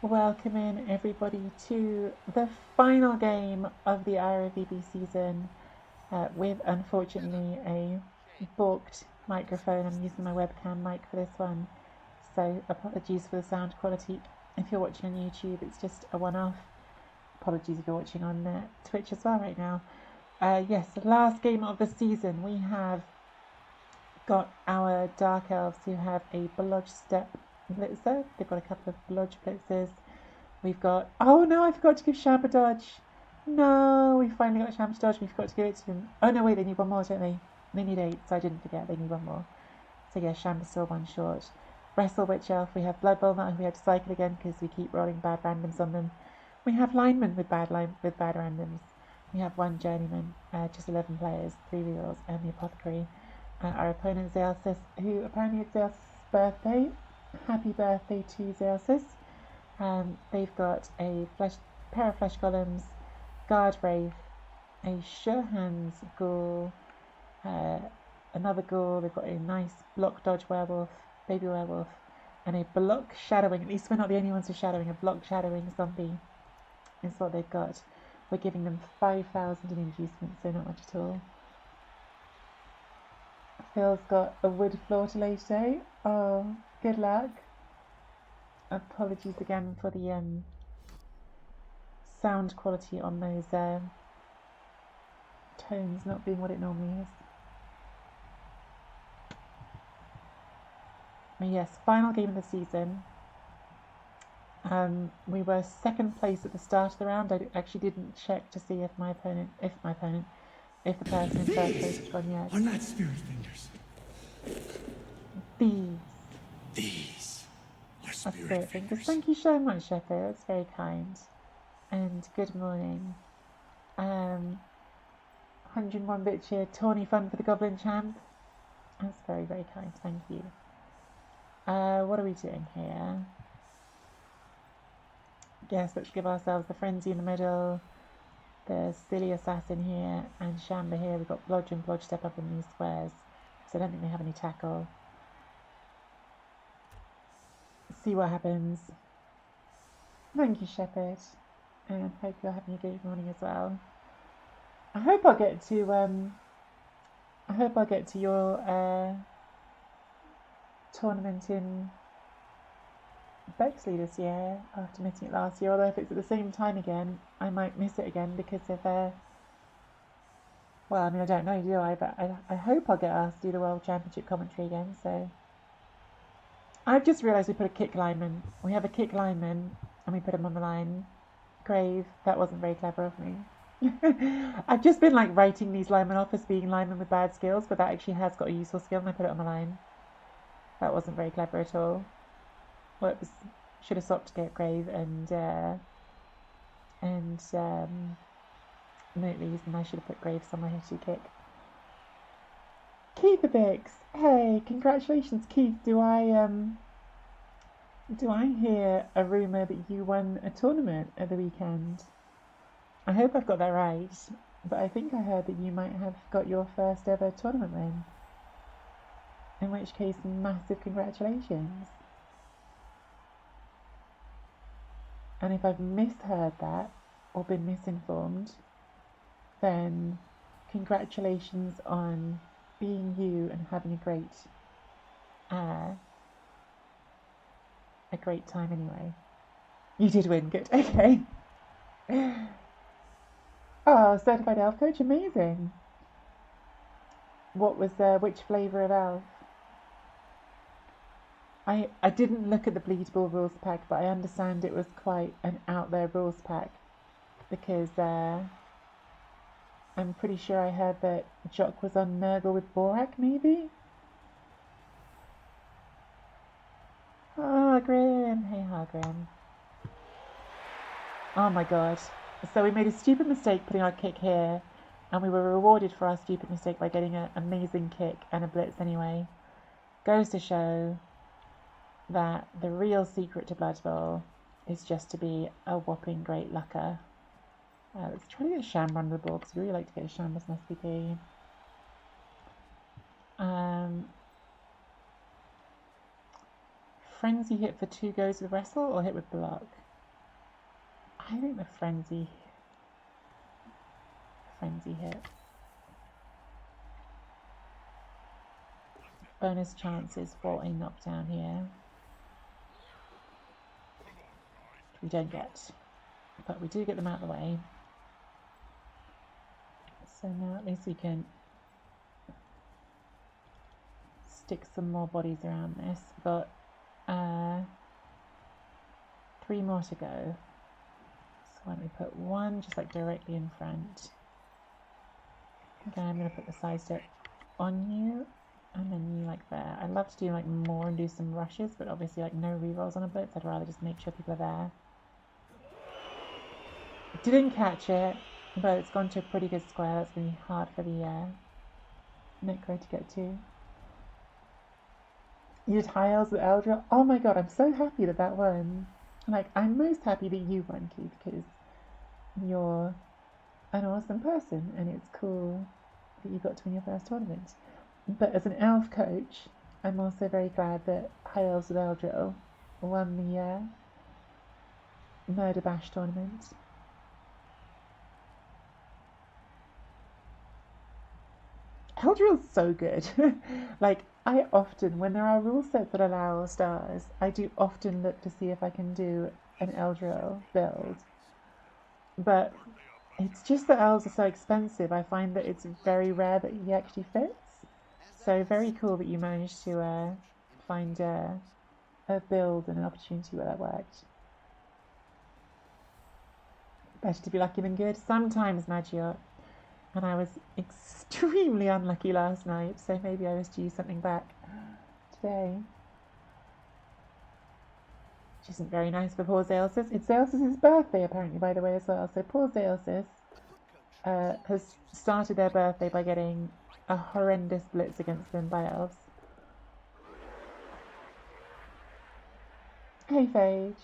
Welcome in everybody to the final game of the EireBB season with unfortunately a balked microphone. I'm using my webcam mic for this one, so apologies for the sound quality. If you're watching on YouTube, it's just a one-off. Apologies if you're watching on Twitch as well right now. Yes, the last game of the season, we have got our Dark Elves who have a Blodge Step Blitzer. They've got a couple of Blodge Blitzers. We've got... Oh no, I forgot to give Shamper Dodge. No, we finally got Shamper Dodge. We forgot to give it to him. Oh no, wait, they need one more, don't they? They need 8, so I didn't forget. They need one more. So yeah, Shamper's still one short. Wrestle Witch Elf. We have Blood Bowl now. We had to cycle again because we keep rolling bad randoms on them. We have Lineman with bad randoms. We have one Journeyman, just 11 players, 3 rerolls, and the Apothecary. Our opponent Zealsis, who apparently it's Zealsis' birthday. Happy birthday to Zealsis. They've got a pair of flesh golems, guard wraith, a sure hands ghoul, another ghoul. They've got a nice block dodge werewolf, baby werewolf, and a block shadowing. At least we're not the only ones who are shadowing. A block shadowing zombie is what they've got. We're giving them 5,000 in inducement, so not much at all. Phil's got a wood floor to lay today. Oh, good luck. Apologies again for the sound quality on those tones not being what it normally is. But yes, final game of the season. We were second place at the start of the round. I actually didn't check to see if the person in first place has gone yet. Are not spirit fingers. These are spirit fingers. Thank you so much, Shepard. That's very kind. And good morning. 101 bit cheer, tawny fun for the Goblin Champ. That's very, very kind. Thank you. What are we doing here? Yes, let's give ourselves the Frenzy in the middle, the Silly Assassin here, and Shamba here. We've got Blodge and Blodge step up in these squares, so I don't think they have any tackle. See what happens. Thank you, Shepherd, and hope you're having a good morning as well. I hope I'll get to your tournament in Bexley this year after missing it last year. Although if it's at the same time again, I might miss it again because of well, I mean, I don't know, do I? But I hope I'll get asked to do the World Championship commentary again. So I've just realised we put a kick lineman. We have a kick lineman, and we put him on the line. Grave. That wasn't very clever of me. I've just been like writing these linemen off as being linemen with bad skills, but that actually has got a useful skill, and I put it on the line. That wasn't very clever at all. Well, it was, should have swapped to get Grave and Notley's, and I should have put Grave somewhere here to kick. Keith Bix, hey, congratulations, Keith. Do I hear a rumour that you won a tournament at the weekend? I hope I've got that right, but I think I heard that you might have got your first ever tournament win. In which case, massive congratulations. And if I've misheard that or been misinformed, then congratulations on being you and having a great time anyway. You did win, good, okay. Oh, certified elf coach, amazing. What was which flavour of elf? I didn't look at the Bleedable rules pack, but I understand it was quite an out there rules pack because I'm pretty sure I heard that Jock was on Nurgle with Borak, maybe? Oh, Grim. Hey, Grim. Oh my god. So we made a stupid mistake putting our kick here, and we were rewarded for our stupid mistake by getting an amazing kick and a blitz anyway. Goes to show that the real secret to Blood Bowl is just to be a whopping great lucker. Let's try to get a Sham under the ball because we really like to get a Sham as an SPP. Frenzy hit for 2 goes with Wrestle or hit with Block? I think the frenzy hit. Bonus chances for a knockdown here. Which we don't get. But we do get them out of the way. So now at least we can stick some more bodies around this. We've got 3 more to go. So why don't we put one just like directly in front. Okay, I'm going to put the side step on you. And then you like there. I'd love to do like more and do some rushes, but obviously like no rerolls on a blitz. I'd rather just make sure people are there. Didn't catch it, but it's gone to a pretty good square. That's going to be hard for the Necro to get to. You did high elves with Eldra? Oh my god, I'm so happy that that won. Like, I'm most happy that you won, Keith, because you're an awesome person and it's cool that you got to win your first tournament. But as an elf coach, I'm also very glad that High Elves with Eldril won the Murder Bash tournament. Eldril's so good. Like, I often, when there are rule sets that allow stars, I do often look to see if I can do an Eldril build. But it's just that elves are so expensive, I find that it's very rare that he actually fits. So very cool that you managed to find a build and an opportunity where that worked. Better to be lucky than good. Sometimes, Magiot. And I was extremely unlucky last night, so maybe I was due something back today. Which isn't very nice for poor Zaelsis. It's Zaelsis' birthday, apparently, by the way, as well. So poor Zaelsis has started their birthday by getting a horrendous blitz against them by elves. Hey, Phage.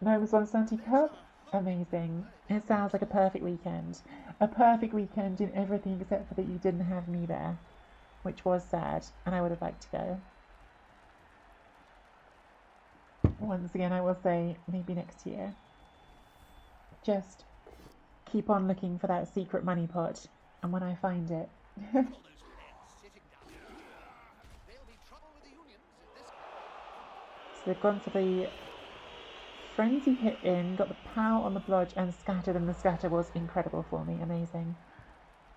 Gnomes 170 Cup? Amazing. It sounds like a perfect weekend. A perfect weekend in everything except for that you didn't have me there, which was sad, and I would have liked to go. Once again, I will say maybe next year. Just keep on looking for that secret money pot, and when I find it. So they've gone for the frenzy hit in, got the pow on the blodge and scattered, and the scatter was incredible for me. Amazing.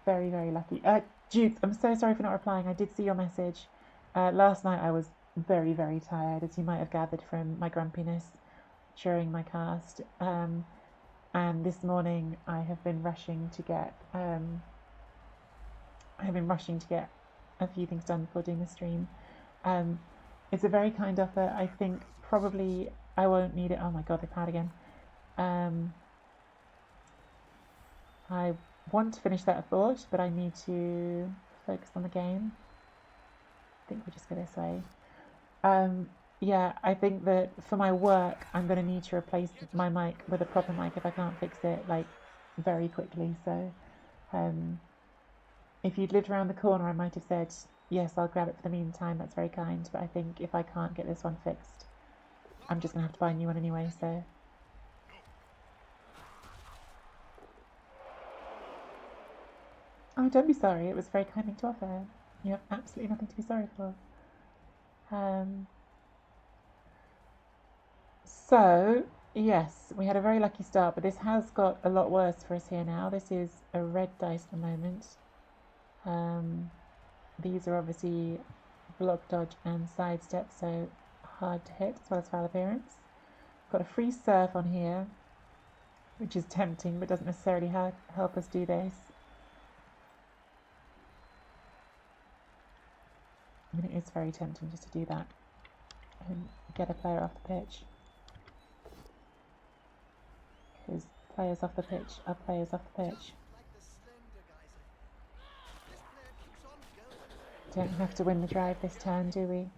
Very, very lucky. Jukes, I'm so sorry for not replying. I did see your message. Last night I was very, very tired, as you might have gathered from my grumpiness during my cast. And this morning I have been rushing to get a few things done before doing the stream. It's a very kind offer. I think probably I won't need it. Oh my god, they powered again. I want to finish that thought, but I need to focus on the game. I think we'll just go this way. Yeah, I think that for my work, I'm going to need to replace my mic with a proper mic if I can't fix it, like, very quickly. So, if you'd lived around the corner, I might have said, yes, I'll grab it for the meantime. That's very kind. But I think if I can't get this one fixed, I'm just going to have to buy a new one anyway, so. Oh, don't be sorry. It was very kind thing to offer. You have absolutely nothing to be sorry for. So, yes, we had a very lucky start, but this has got a lot worse for us here now. This is a red dice at the moment. These are obviously block, dodge, and sidestep, so hard to hit as well as foul appearance. Got a free surf on here, which is tempting, but doesn't necessarily help us do this. I mean, it is very tempting just to do that and get a player off the pitch. Because players off the pitch are players off the pitch. Don't have to win the drive this turn, do we?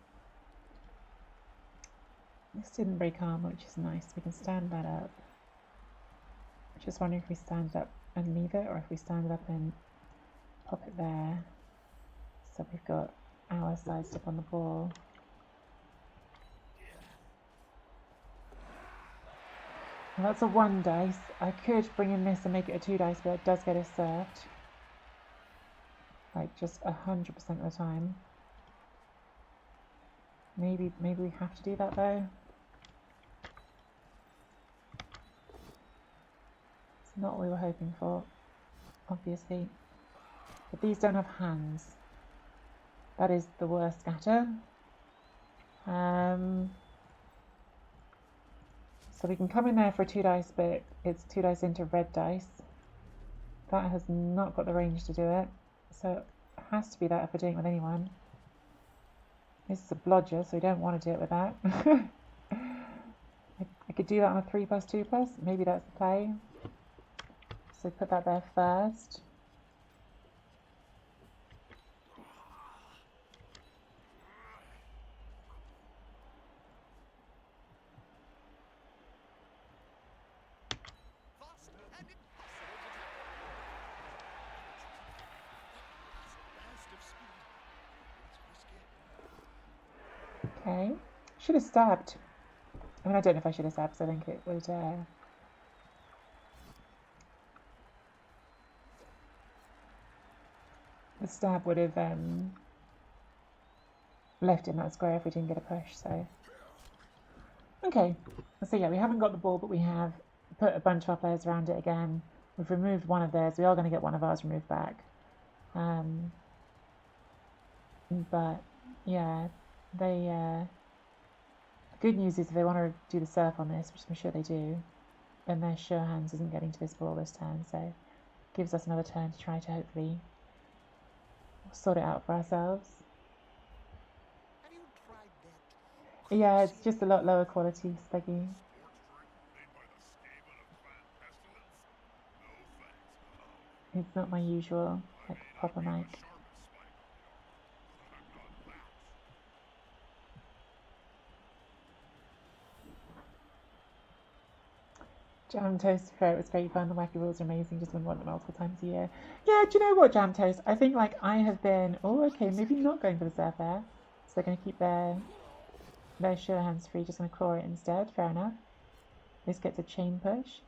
This didn't break armor, which is nice. We can stand that up. Just wondering if we stand it up and leave it, or if we stand it up and pop it there. So we've got our sidestep on the ball. Well, that's a 1 dice. I could bring in this and make it a 2 dice, but it does get us served. Like, just 100% of the time. Maybe we have to do that, though. It's not what we were hoping for, obviously. But these don't have hands. That is the worst scatter. So we can come in there for a 2 dice, but it's 2 dice into red dice. That has not got the range to do it. So it has to be that if we're doing it with anyone. This is a blodger, so we don't want to do it with that. I could do that on a 3+2+. Maybe that's the play. So put that there first. Okay. Should have stabbed. I mean, I don't know if I should have stabbed, so I think it would... the stab would have left in that square if we didn't get a push, so... Okay, so yeah, we haven't got the ball, but we have put a bunch of our players around it again. We've removed one of theirs. We are going to get one of ours removed back. But, yeah, they... the good news is if they want to do the surf on this, which I'm sure they do, then their sure hands isn't getting to this ball this turn, so it gives us another turn to try to hopefully sort it out for ourselves. Yeah, it's just a lot lower quality, Steggy. It's not my usual, like, proper mic. Jam Toast Fair, it was great fun. The wacky rules are amazing. Just wouldn't want them multiple times a year. Yeah, do you know what, Jam Toast? I think, like, I have been... Oh, okay, maybe not going for the surf there. So they're going to keep their sure hands free. Just going to claw it instead. Fair enough. This gets a chain push.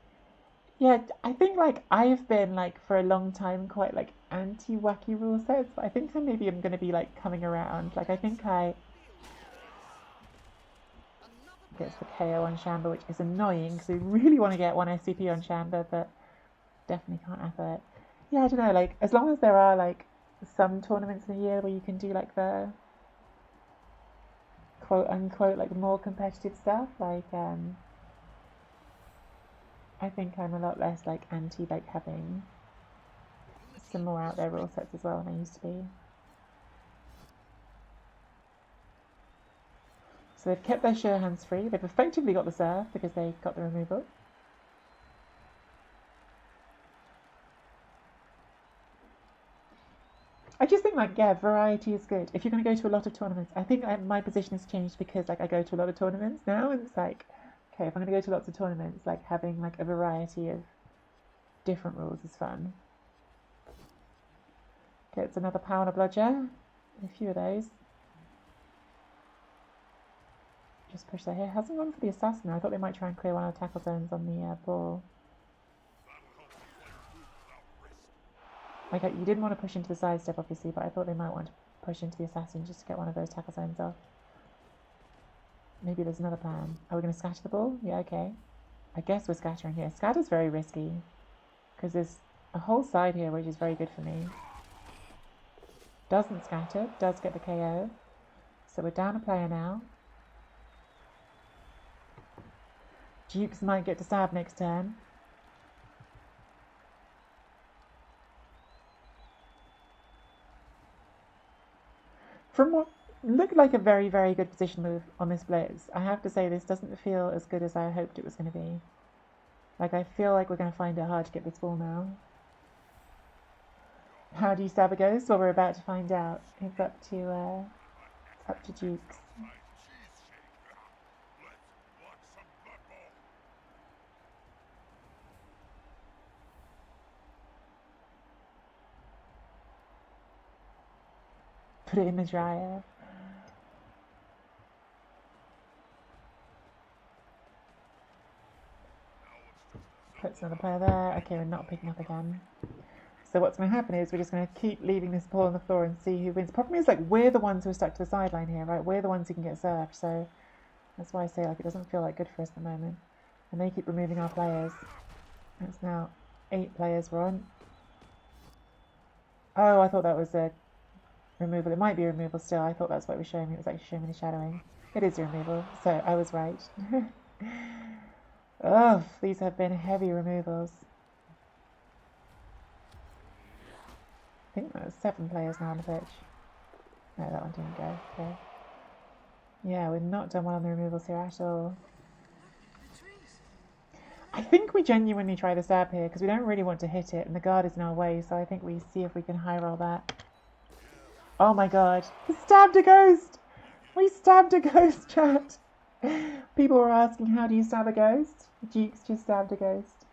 Yeah, I think, like, I've been, like, for a long time quite, like, anti-wacky rule sets. But I think I'm going to be, like, coming around. Like, I think I... Gets the KO on Shamba, which is annoying because we really want to get one SCP on Shamba, but definitely can't have it. Yeah, I don't know, like, as long as there are, like, some tournaments in a year where you can do, like, the quote-unquote, like, more competitive stuff, like, I think I'm a lot less, like, anti, like, having some more out there rule sets as well than I used to be. So they've kept their sure hands free. They've effectively got the surf because they got the removal. I just think, like, yeah, variety is good. If you're going to go to a lot of tournaments, I think my position has changed because, like, I go to a lot of tournaments now, and it's like, okay, if I'm going to go to lots of tournaments, like, having, like, a variety of different rules is fun. Okay, it's another power and a bludger. A few of those. Just push that here. Hasn't gone for the assassin. I thought they might try and clear one of the tackle zones on the ball. Like, you didn't want to push into the sidestep, obviously, but I thought they might want to push into the assassin just to get one of those tackle zones off. Maybe there's another plan. Are we going to scatter the ball? Yeah, okay. I guess we're scattering here. Scatter's very risky because there's a whole side here which is very good for me. Doesn't scatter, does get the KO. So we're down a player now. Dukes might get to stab next turn. From what looked like a very, very good position move on this blitz, I have to say this doesn't feel as good as I hoped it was going to be. Like, I feel like we're going to find it hard to get this ball now. How do you stab a ghost? Well, we're about to find out. It's up to Dukes. Put it in the dryer. Puts another player there. Okay, we're not picking up again. So what's going to happen is we're just going to keep leaving this ball on the floor and see who wins. Problem is, like, we're the ones who are stuck to the sideline here, right? We're the ones who can get served. So that's why I say, like, it doesn't feel like good for us at the moment. And they keep removing our players. It's now 8 players we're on. Oh, I thought that was a removal. It might be a removal still. I thought that's what it was showing me. It was actually showing me the shadowing. It is a removal, so I was right. Oh, these have been heavy removals. I think there's 7 players now on the pitch. No, that one didn't go. Okay. Yeah, we've not done well on the removals here at all. I think we genuinely try the stab here because we don't really want to hit it and the guard is in our way, so I think we see if we can high roll that. Oh my god. We stabbed a ghost! We stabbed a ghost, chat! People were asking, how do you stab a ghost? Jukes just stabbed a ghost.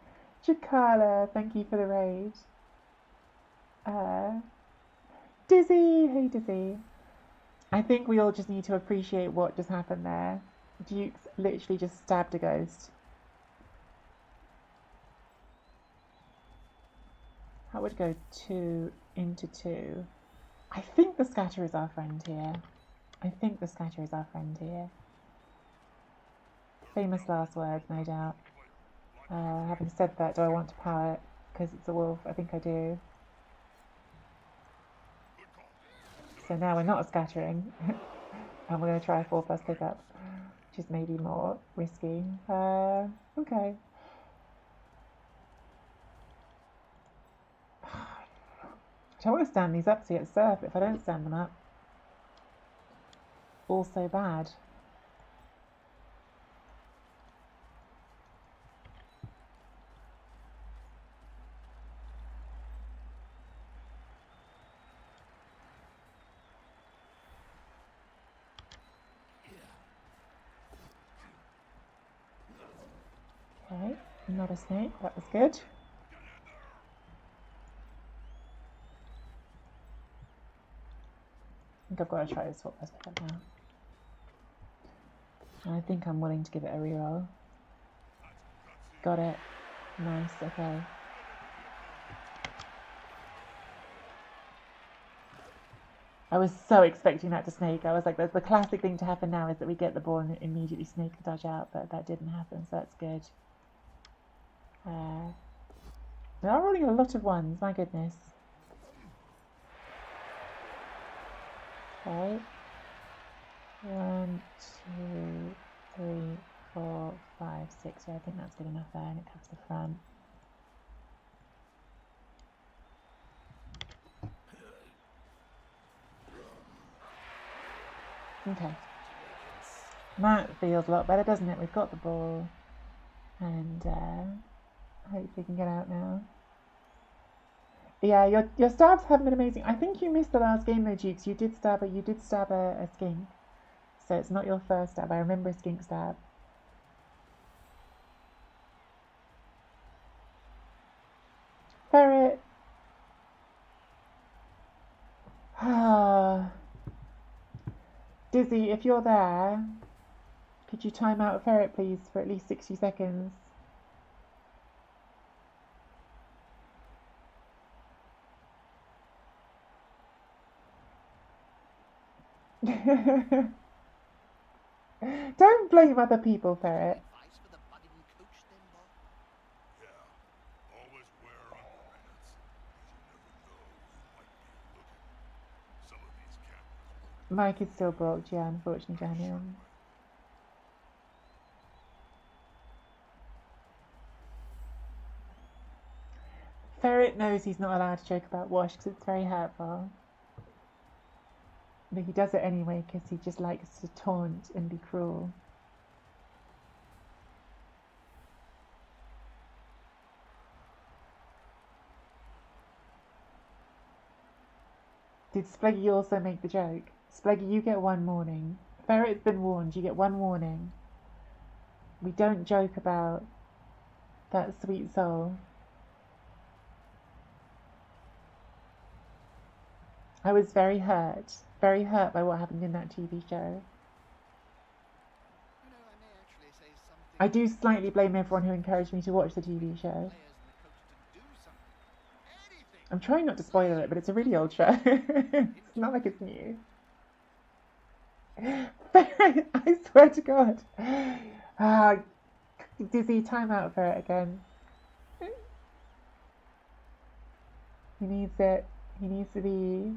Chikala, thank you for the raid. Dizzy, hey Dizzy. I think we all just need to appreciate what just happened there. Jukes literally just stabbed a ghost. That would go 2 into 2. I think the scatter is our friend here. Famous last words, no doubt. Having said that, do I want to power it because it's a wolf? I think I do. So now we're not scattering, and we're going to try a 4+ pickup, which is maybe more risky. Okay. I don't want to stand these up so you get surf. If I don't stand them up, also bad. Okay, not a snake. That was good. I think I've got to try this 4+ pickup now. And I think I'm willing to give it a reroll. Got it. Nice, okay. I was so expecting that to snake. I was like, the classic thing to happen now is that we get the ball and immediately snake and dodge out, but that didn't happen, so that's good. We are rolling a lot of 1s, my goodness. Okay. 1, 2, 3, 4, 5, 6. Yeah, I think that's good enough there, and it covers the front. Okay. That feels a lot better, doesn't it? We've got the ball, and hopefully we can get out now. Yeah, your stabs haven't been amazing. I think you missed the last game though, Jukes. You did stab a skink. So it's not your first stab. I remember a skink stab. Ferret. Dizzy, if you're there, could you time out a ferret, please, for at least 60 seconds? Don't blame other people, Ferret. Mike is still blocked, yeah, unfortunately, Daniel. Ferret knows he's not allowed to joke about Wash because it's very hurtful. But he does it anyway because he just likes to taunt and be cruel. Did Spleggy also make the joke? Spleggy, you get 1 warning. Ferret's been warned, you get 1 warning. We don't joke about that sweet soul. I was very hurt by what happened in that TV show. I do slightly blame everyone who encouraged me to watch the TV show. I'm trying not to spoil it, but it's a really old show. It's not like it's new. I swear to God. Dizzy, time out for it again. He needs it. He needs to be...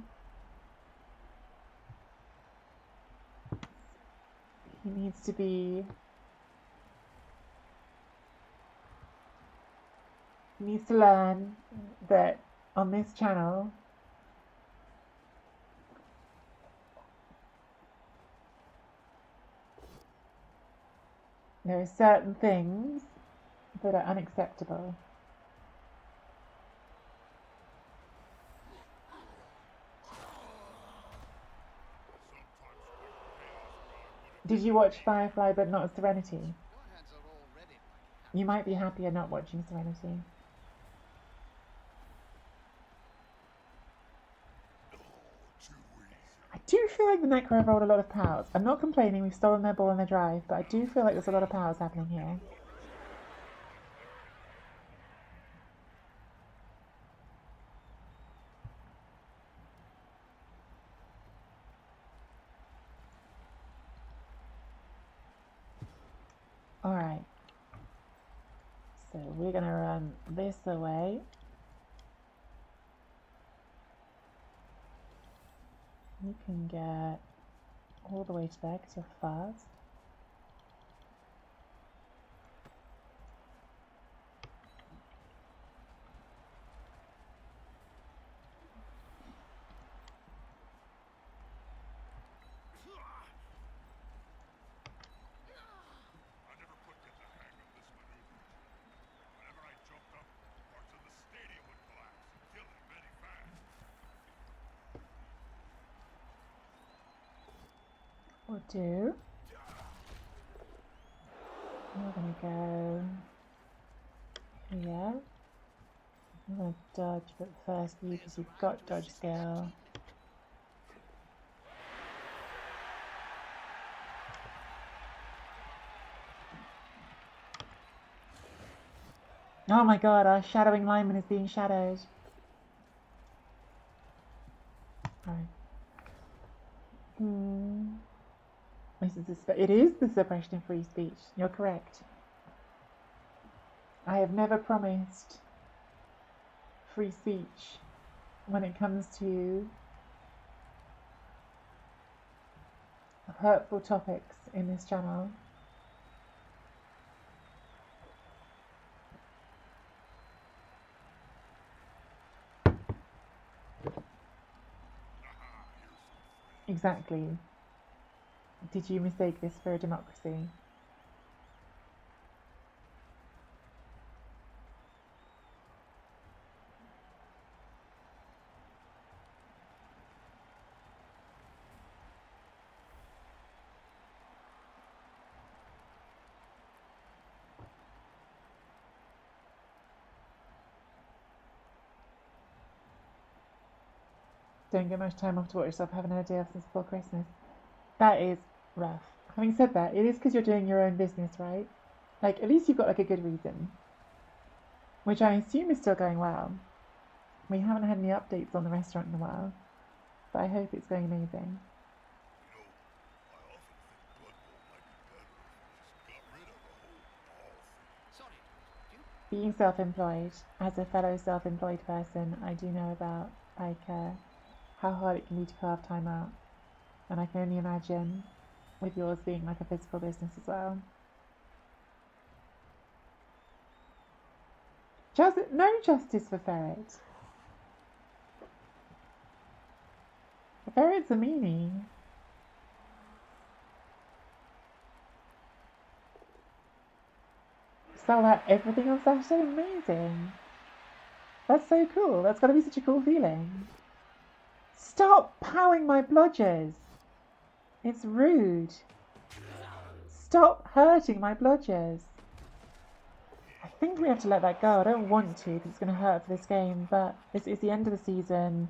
He needs to be... He needs to learn that on this channel, there are certain things that are unacceptable. Did you watch Firefly but not Serenity? You might be happier not watching Serenity. I do feel like the Necro have rolled a lot of powers. I'm not complaining, we've stolen their ball and their drive, but I do feel like there's a lot of powers happening here. Alright. So we're going to run this away. You can get all the way to there because you're fast. We'll do. We're going to go here. I'm going to dodge, but first you, because you've got dodge skill. Oh my god, our shadowing lineman is being shadowed. Right. It is the suppression of free speech. You're correct. I have never promised free speech when it comes to hurtful topics in this channel. Exactly. Did you mistake this for a democracy? Don't get much time off to watch yourself, haven't had a day off since before Christmas. That is rough. Having said that, it is because you're doing your own business, right? Like, at least you've got like a good reason. Which I assume is still going well. We haven't had any updates on the restaurant in a while, but I hope it's going amazing. Being self-employed, as a fellow self-employed person, I do know about like how hard it can be to carve time out, and I can only imagine with yours being like a physical business as well. No justice for Ferret. The Ferret's a meanie. Sell out everything on Saturday? Amazing. That's so cool. That's got to be such a cool feeling. Stop powing my blodgers. It's rude. Stop hurting my blodgers. I think we have to let that go. I don't want to because it's going to hurt for this game, but it's the end of the season.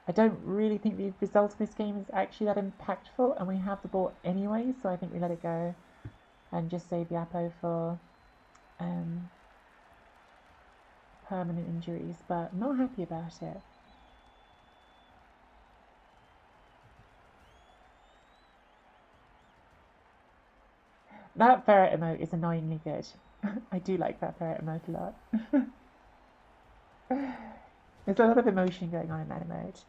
I don't really think the result of this game is actually that impactful, and we have the ball anyway, so I think we let it go. and just save the Apo for permanent injuries, but not happy about it. That ferret emote is annoyingly good. I do like that ferret emote a lot. There's a lot of emotion going on in that emote.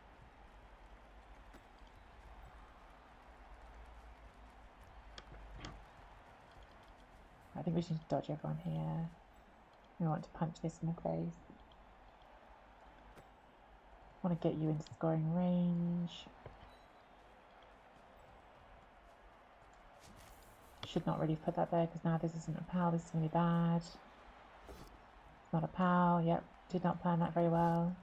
I think we should dodge everyone here. We want to punch this in the face. Want to get you into scoring range. Should not really put that there because now this isn't a PAL, this is going to be bad. It's not a PAL, yep, did not plan that very well.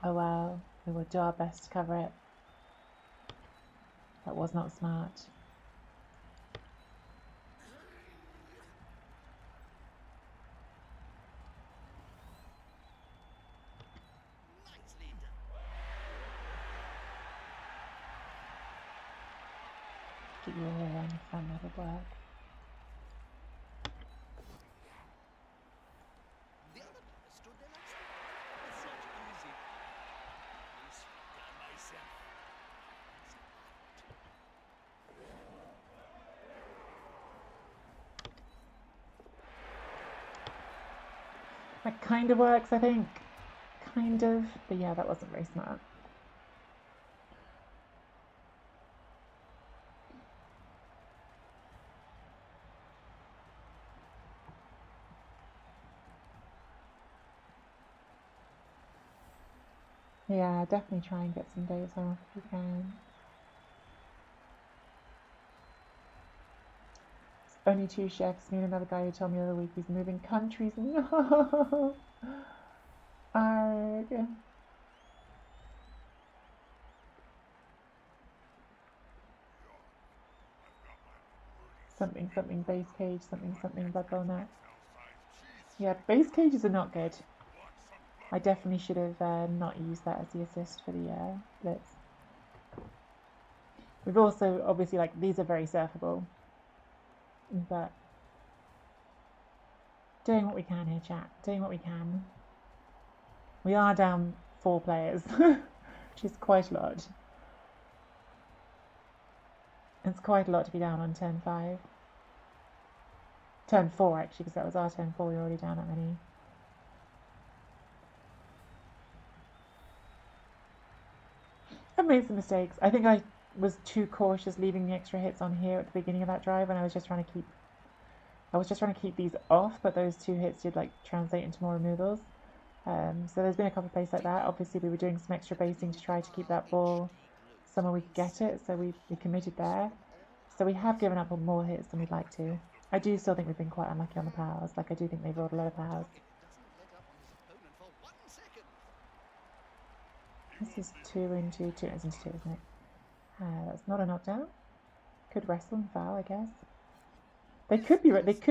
Oh well, we will do our best to cover it. That was not smart. Get you all around the front, that'll work. That kind of works, I think. Kind of. But yeah, that wasn't very smart. Yeah, definitely try and get some days off if you can. Only 2 chefs. Me and another guy who told me the other week he's moving countries. No! Arg. Something, something, base cage, something, something, blood bowl net. Yeah, base cages are not good. I definitely should have not used that as the assist for the blitz. We've also, obviously, like, these are very surfable. But doing what we can here, chat. Doing what we can. We are down 4 players, which is quite a lot. It's quite a lot to be down on turn 5. Turn 4, actually, because that was our turn 4. We were already down that many. I've made some mistakes. I think I was too cautious leaving the extra hits on here at the beginning of that drive, and I was just trying to keep these off, but those 2 hits did like translate into more removals. So there's been a couple of plays like that. Obviously we were doing some extra basing to try to keep that ball somewhere we could get it, so we committed there. So we have given up on more hits than we'd like to. I do still think we've been quite unlucky on the powers. Like, I do think they've rolled a lot of powers. This is 2 into 2 into 2, isn't it? That's not a knockdown. Could wrestle and foul, I guess. They could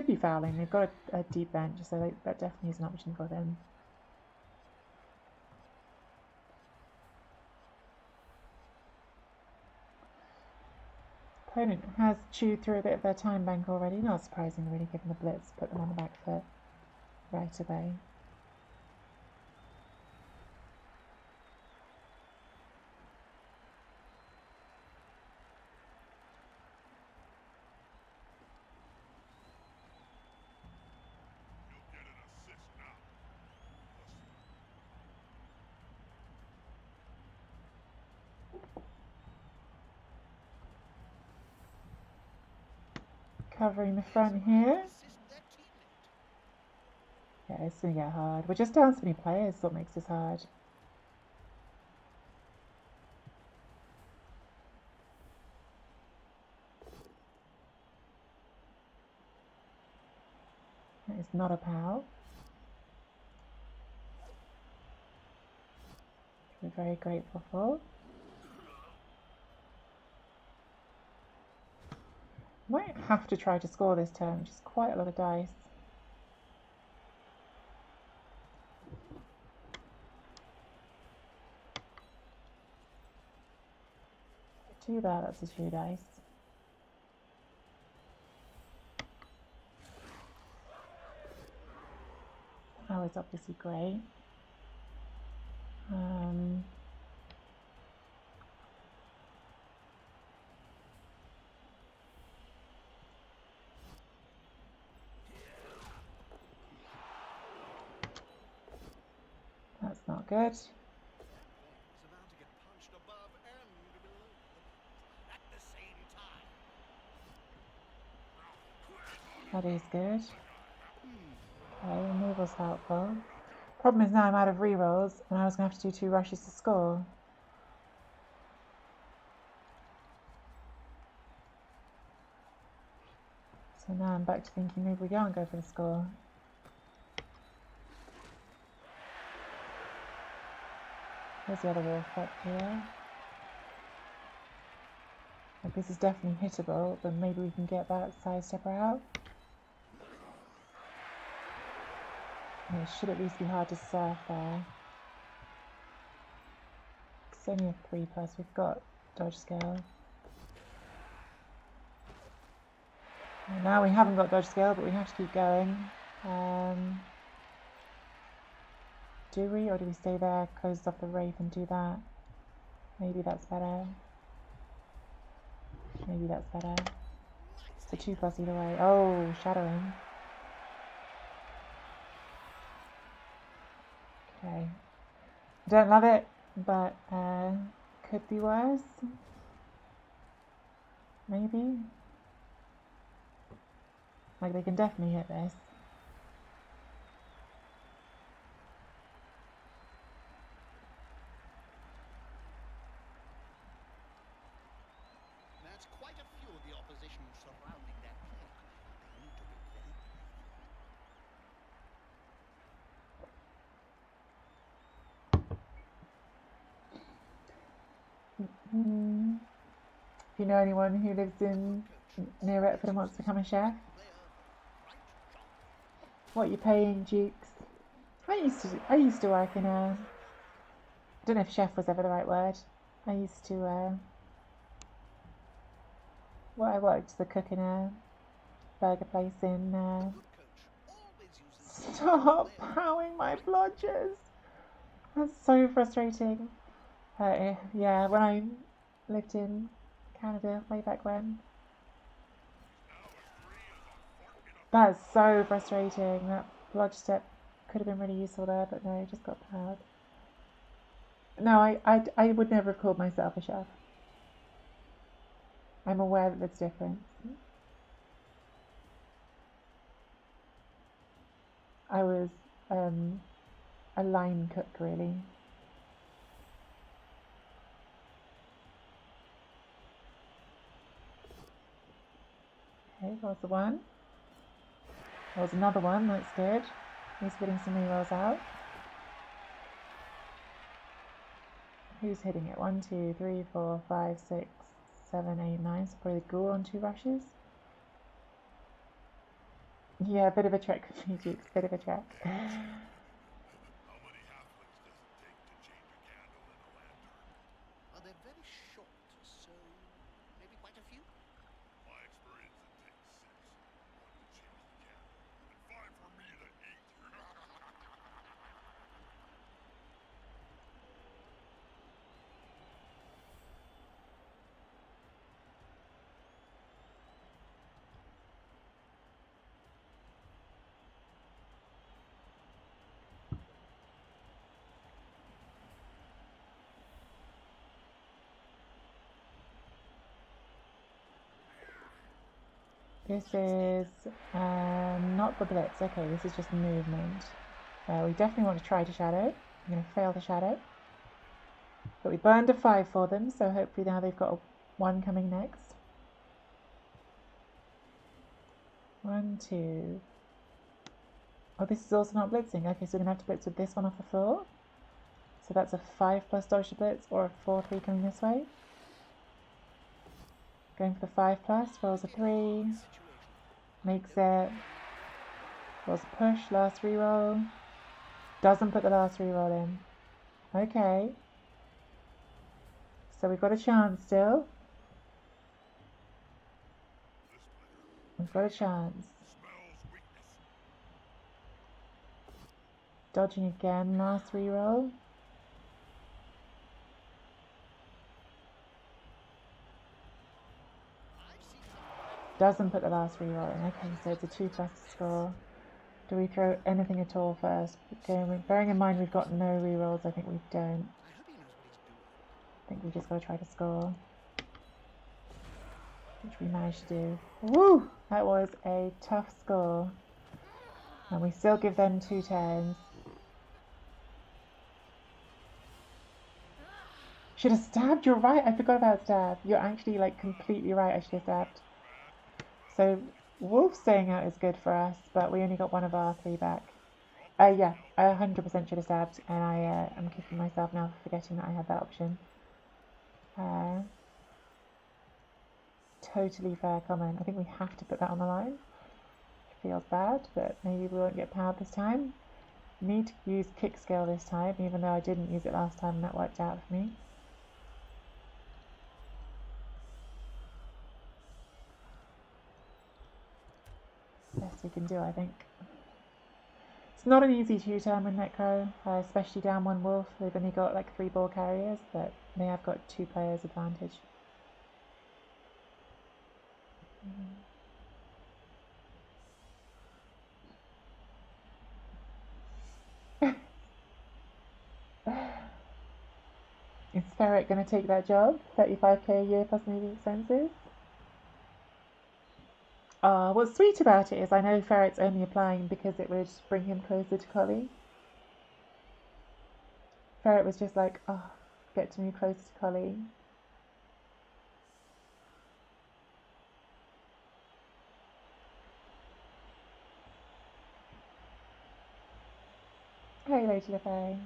be fouling. They've got a deep bench, so that definitely is an option for them. Opponent has chewed through a bit of their time bank already. Not surprising, really, given the blitz. Put them on the back foot right away. Covering the front here. Yeah, it's going to get hard. We're just down so many players, so what makes this hard. That is not a PAL. We're very grateful for. Might have to try to score this turn, which is quite a lot of dice. Too bad that's a few dice. Oh, it's obviously great. That's not good. That is good. Okay, removal's helpful. Problem is now I'm out of rerolls and I was going to have to do 2 rushes to score. So now I'm back to thinking maybe we can't go for the score. There's the other wolf up here. Like, this is definitely hittable, but maybe we can get that side stepper out. And it should at least be hard to surf there. It's only a 3+, we've got dodge scale. And now we haven't got dodge scale, but we have to keep going. Do we, or do we stay there, close off the wraith and do that? Maybe that's better. Maybe that's better. It's a 2+ either way. Oh, shadowing. Okay. Don't love it, but could be worse. Maybe. Like, they can definitely hit this. That's quite a few of the opposition surrounding that clock. They need to be very If you know anyone who lives near Retford and wants to become a chef, what are you paying, Dukes? I used to work in a... I don't know if chef was ever the right word. I used to... I worked as a cook in a burger place in... Stop bowing my blodgers! That's so frustrating. Yeah, when I lived in Canada way back when. That's so frustrating. That blodge step could have been really useful there, but no, just got bad. No, I would never have called myself a chef. I'm aware that there's difference. I was a line cook, really. Okay, that was the one. There was another one, that's good. He's getting some rerolls out. Who's hitting it? 1, 2, 3, 4, 5, 6, 7, 8, 9. So probably the ghoul on 2 rushes. Yeah, a bit of a trek for me, Dukes. Bit of a trek. How many halflings does it take to change a candle in a lantern? Well, they're very short, so maybe quite a few. My experience, it takes 6. 1 to change the candle, and 5 for me to eat. This is not the blitz. Okay, this is just movement. We definitely want to try to shadow. I'm going to fail the shadow. But we burned a 5 for them, so hopefully now they've got a 1 coming next. 1, 2. Oh, this is also not blitzing. Okay, so we're going to have to blitz with this one off the floor. So that's a 5+ dodge to blitz, or a 4-3 coming this way. Going for the 5+, rolls a 3. Makes it. Rolls a push, last reroll. Doesn't put the last reroll in. Okay. So we've got a chance still. We've got a chance. Dodging again, last reroll. Doesn't put the last reroll in. Okay, so it's a 2 plus score. Do we throw anything at all first? Okay, bearing in mind we've got no rerolls, I think we don't. I think we just got to try to score. Which we managed to do. Woo! That was a tough score. And we still give them 2 turns. Should have stabbed, you're right, I forgot about stab. You're actually like completely right, I should have stabbed. So Wolf staying out is good for us, but we only got one of our 3 back. Yeah, I 100% should have stabbed, and I am kicking myself now for forgetting that I had that option. Totally fair comment. I think we have to put that on the line. It feels bad, but maybe we won't get powered this time. Need to use kick scale this time, even though I didn't use it last time and that worked out for me. Best we can do, I think. It's not an easy 2-turn with Necro, especially down 1 wolf. They've only got like 3 ball carriers, but they have got 2 players advantage. Is Ferret going to take that job? 35k a year plus moving expenses? What's sweet about it is I know Ferret's only applying because it would bring him closer to Collie. Ferret was just like, oh, get to move closer to Collie. Hey, Lady LaFay.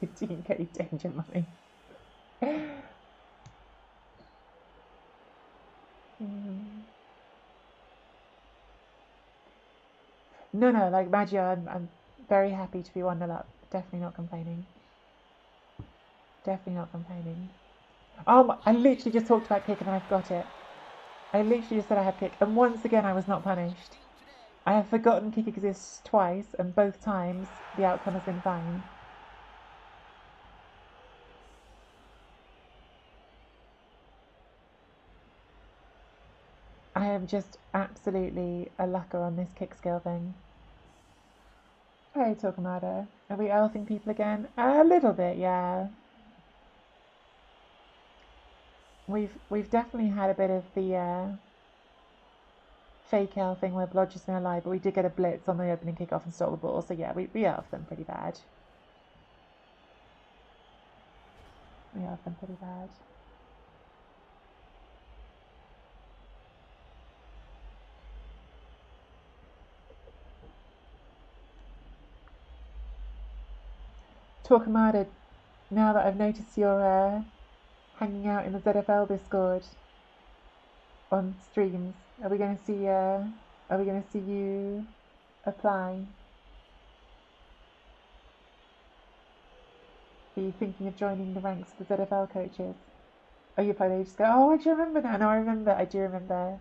$15k danger money. No, like Magia, I'm very happy to be 1-0 up. Definitely not complaining. Definitely not complaining. Oh, I literally just talked about kick and then I forgot it. I literally just said I had kick, and once again I was not punished. I have forgotten kick exists twice, and both times the outcome has been fine. I am just absolutely a lucker on this kick skill thing. Hey, Torquemada. Are we elfing people again? A little bit, yeah. We've definitely had a bit of the fake elfing where Blodge has been alive, but we did get a blitz on the opening kickoff and stole the ball, so yeah, we elfed them pretty bad. We elfed them pretty bad. Torquemada, now that I've noticed you're hanging out in the ZFL Discord on streams, are we going to see you apply? Are you thinking of joining the ranks of the ZFL coaches? Oh, you applied ages ago. Oh, I do remember now. No, I remember. I do remember.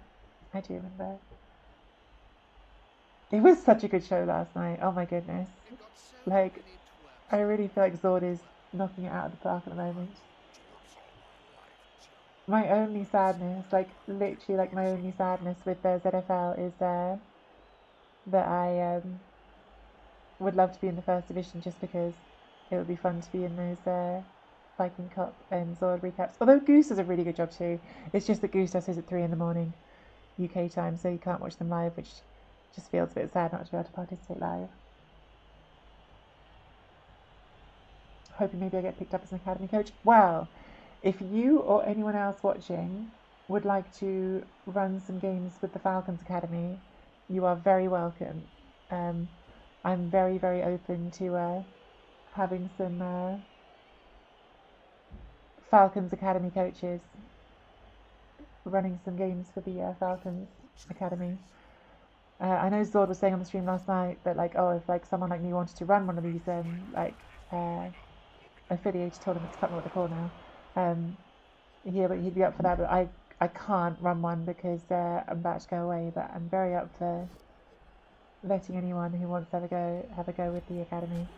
It was such a good show last night. Oh my goodness. Like, I really feel like Zord is knocking it out of the park at the moment. My only sadness, like literally like my only sadness with the ZFL is that I would love to be in the first division just because it would be fun to be in those Viking Cup and Zord recaps. Although Goose does a really good job too. It's just that Goose does his at 3 in the morning UK time, so you can't watch them live, which just feels a bit sad not to be able to participate live. Hoping maybe I get picked up as an academy coach. Well, if you or anyone else watching would like to run some games with the Falcons Academy, you are very welcome. I'm very, very open to having some Falcons Academy coaches running some games for the Falcons Academy. I know Zord was saying on the stream last night that like, oh, if like someone like me wanted to run one of these affiliated tournaments, I can't remember what they're called now. Yeah, but he'd be up for that. But I can't run one because I'm about to go away. But I'm very up for letting anyone who wants to have a go with the academy.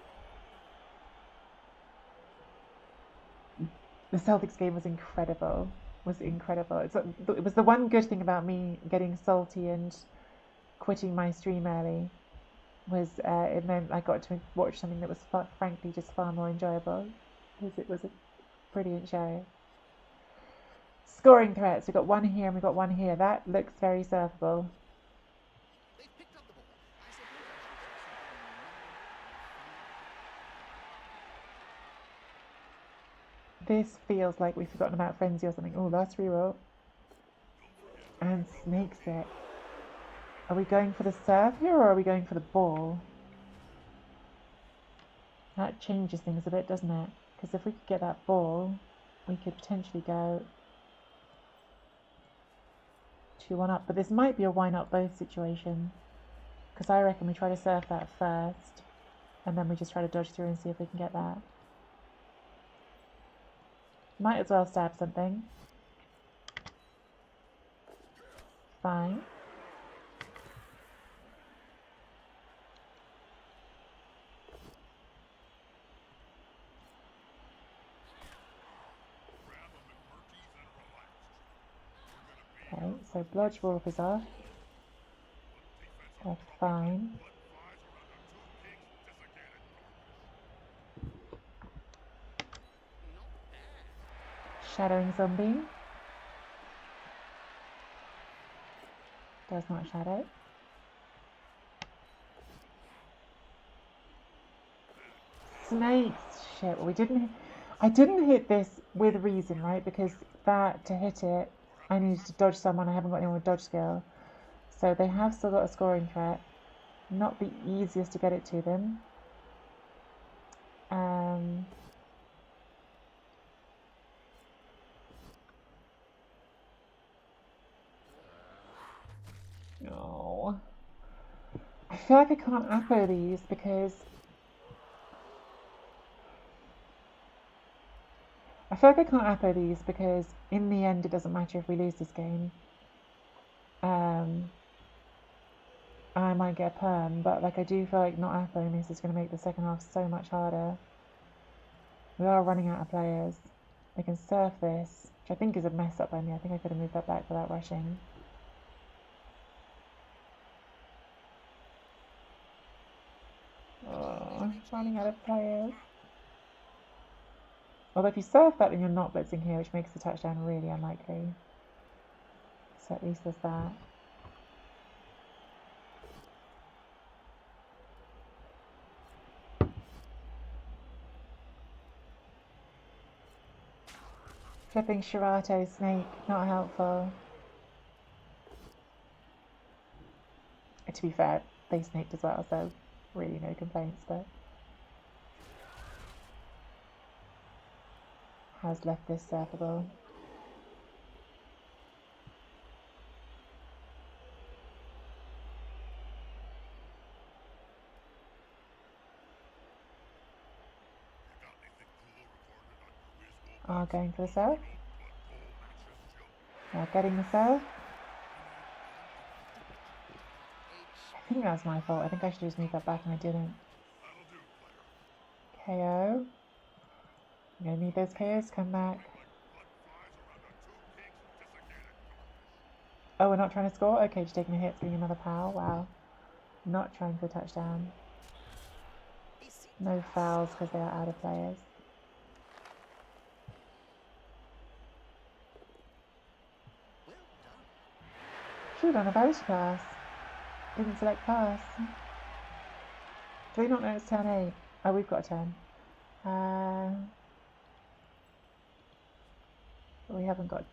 The Celtics game was incredible. It was the one good thing about me getting salty and quitting my stream early was it meant I got to watch something that was frankly just far more enjoyable because it was a brilliant show. Scoring threats. We've got one here and we've got one here. That looks very surfable. They've picked up the ball. I suppose I should This feels like we've forgotten about Frenzy or something. Oh, last reroll. And snakes it. Are we going for the serve here or are we going for the ball? That changes things a bit, doesn't it? Because if we could get that ball, we could potentially go 2-1 up. But this might be a why not both situation. Because I reckon we try to serve that first. And then we just try to dodge through and see if we can get that. Might as well stab something. Fine. Okay, so Blodge Wolf is off. They're fine. Shadowing Zombie. Does not shadow. Snakes. Shit, well, I didn't hit this with reason, right? Because to hit it, I needed to dodge someone. I haven't got anyone with dodge skill. So they have still got a scoring threat. Not the easiest to get it to them. Oh. I feel like I can't appo these because in the end it doesn't matter if we lose this game. I might get a perm, but like I do feel like not appoing this is going to make the second half so much harder. We are running out of players. They can surf this, which I think is a mess up by me. I think I could have moved that back without rushing. Oh, running out of players. Although if you surf that, then you're not blitzing here, which makes the touchdown really unlikely. So at least there's that. Flipping Shirato snake, not helpful. To be fair, they snaked as well, so really no complaints, but has left this surfable. Going for the surf. Getting the surf. I think that's my fault. I think I should have just moved that back and I didn't. KO. I'm going to need those KOs to come back. Oh, we're not trying to score? Okay, just taking a hit, getting another pal. Wow. Not trying for a touchdown. No fouls because they are out of players. Should have done a bonus pass. Didn't select pass. Do we not know it's turn 8? Oh, we've got a turn. We haven't got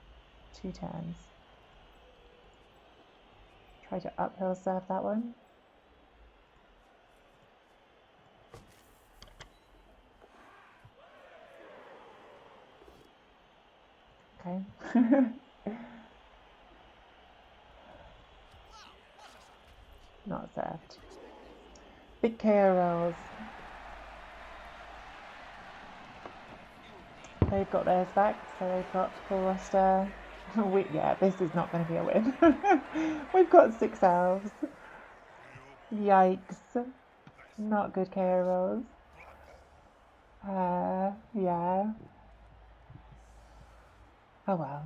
2 turns. Try to uphill serve that one. Okay. Not served. Big KO rolls. They've got theirs back, so they've got full roster. Yeah, this is not going to be a win. We've got 6 elves. Yikes. Not good KO rolls. Yeah. Oh well.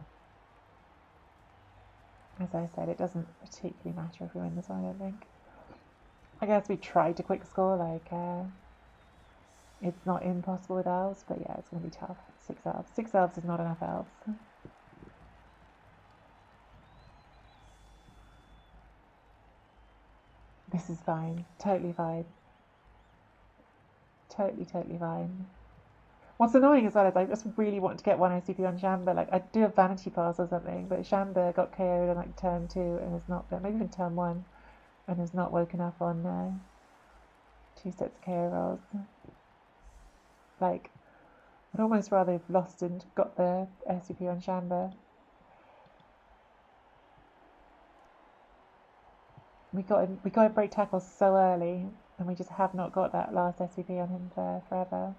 As I said, it doesn't particularly matter if we win this one, I don't think. I guess we tried to quick score, like, it's not impossible with elves, but yeah, it's going to be tough. 6 elves. 6 elves is not enough elves. This is fine. Totally fine. Totally fine. What's annoying as well is I just really want to get 1 ICP on Shamba. Like, I'd do a vanity pass or something, but Shamba got KO'd on like turn 2 and has not been, maybe even turn 1, and has not woken up on 2 sets of KO rolls. Like, I'd almost rather have lost and got the SCP on Shamba. We got to break tackles so early, and we just have not got that last SCP on him for forever.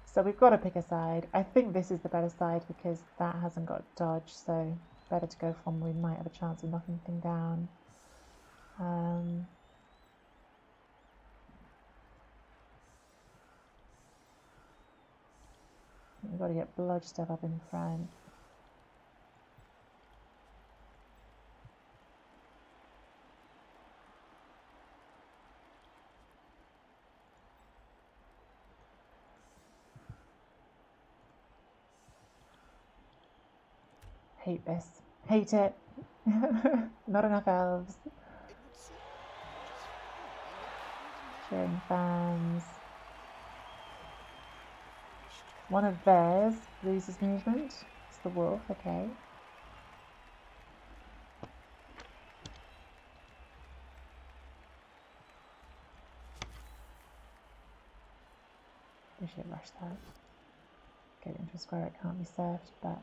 So we've got to pick a side. I think this is the better side because that hasn't got dodge, so better to go from. We might have a chance of knocking thing down. We've got to get Bludge Step up in front. Hate this. Hate it. Not enough elves. Cheering fans. One of theirs loses movement. It's the wolf, okay. We should rush that. Get into a square it can't be served, but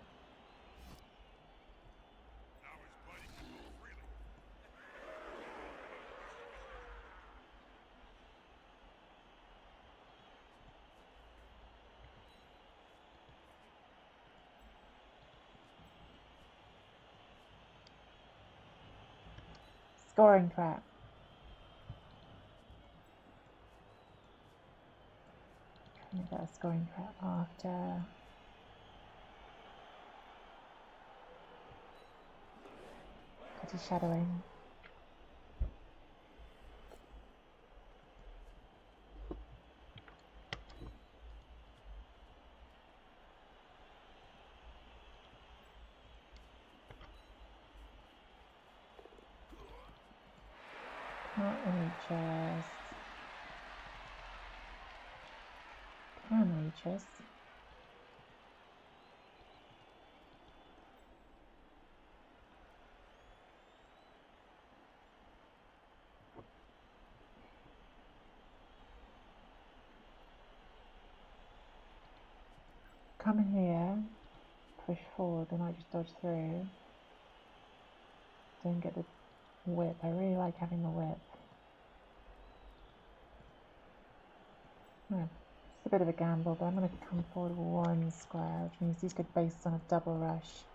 scoring trap. Trying to get a scoring trap after. Pretty shadowing. Can we just come in here, push forward, they might just dodge through. Don't get the whip. I really like having the whip. Yeah, it's a bit of a gamble, but I'm going to come forward 1 square, which means these could base on a double rush.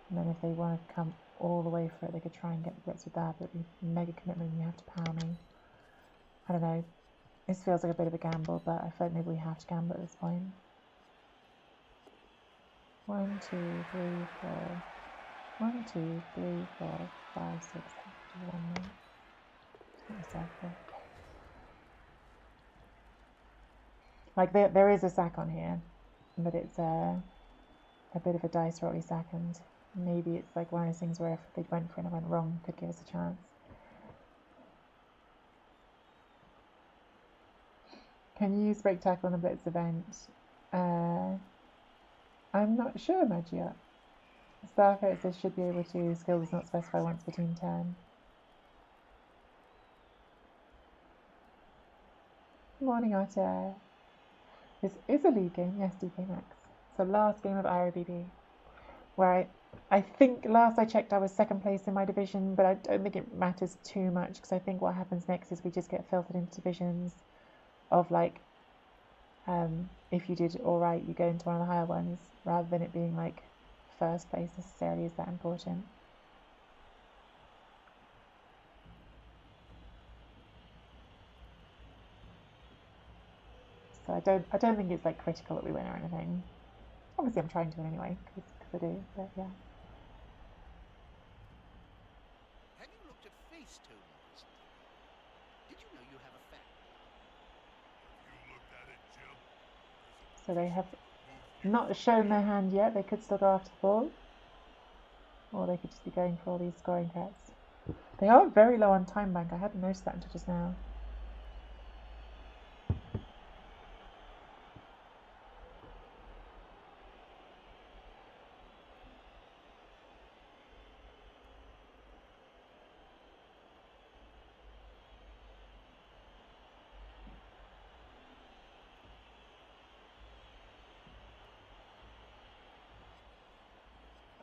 And then if they want to come all the way for it, they could try and get the blitz with that, but it'd be mega commitment and you have to power me. I don't know. This feels like a bit of a gamble, but I feel like maybe we have to gamble at this point. 1, 2, 3, 4. 1, 2, 3, 4, 5, 6, 7, 1 more. Like there is a sack on here, but it's a bit of a dice rolly second. Maybe it's like one of those things where if they went for it and it went wrong, could give us a chance. Can you use break tackle on the blitz event? I'm not sure, Magia. Starfire says should be able to. Skill does not specify once per team turn. Morning, Otter. This is a league game. Yes, DK Max. So last game of EireBB, where I think last I checked I was second place in my division, but I don't think it matters too much because I think what happens next is we just get filtered into divisions of like, if you did all right, you go into one of the higher ones, rather than it being like first place necessarily is that important. So I don't think it's like critical that we win or anything. Obviously, I'm trying to anyway because I do. But yeah. Have you looked at Facetune recently? Did you know you have a fan? Have you looked at it, Jim? So they have not shown their hand yet. They could still go after the ball, or they could just be going for all these scoring threats. They are very low on time bank. I hadn't noticed that until just now.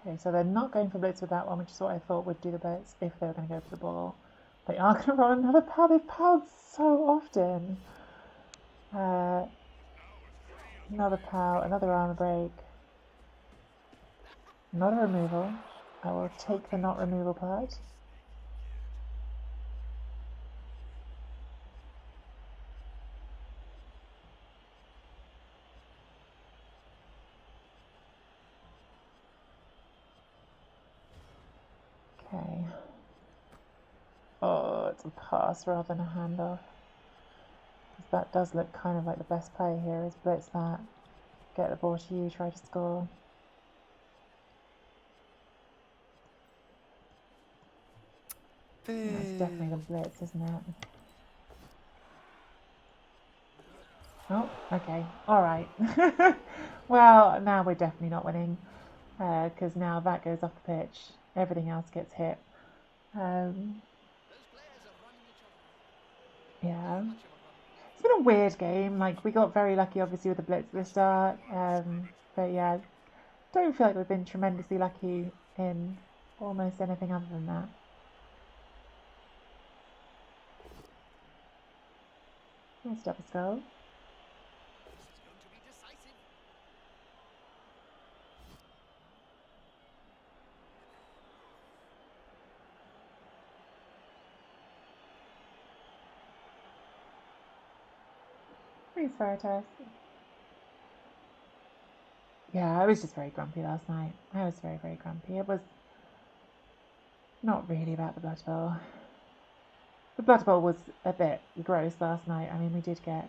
Okay, so they're not going for blitz with that one, which is what I thought would do the blitz if they were going to go for the ball. They are going to run another power. They've powered so often. Another power, another armor break. Not a removal. I will take the not removal part. Okay. Oh, it's a pass rather than a handoff. Because that does look kind of like the best play here is blitz that. Get the ball to you, try to score. That's definitely the blitz, isn't it? Oh, okay. Alright. Well, now we're definitely not winning. Because now that goes off the pitch. Everything else gets hit. Yeah. It's been a weird game. Like, we got very lucky, obviously, with the blitz at the start. But yeah, don't feel like we've been tremendously lucky in almost anything other than that. Nice double skull. This is going to be decisive. Thanks, Veritas. Yeah, I was just very grumpy last night. I was very, very grumpy. It was not really about the Blood Bowl. The Blood Bowl was a bit gross last night. I mean, we did get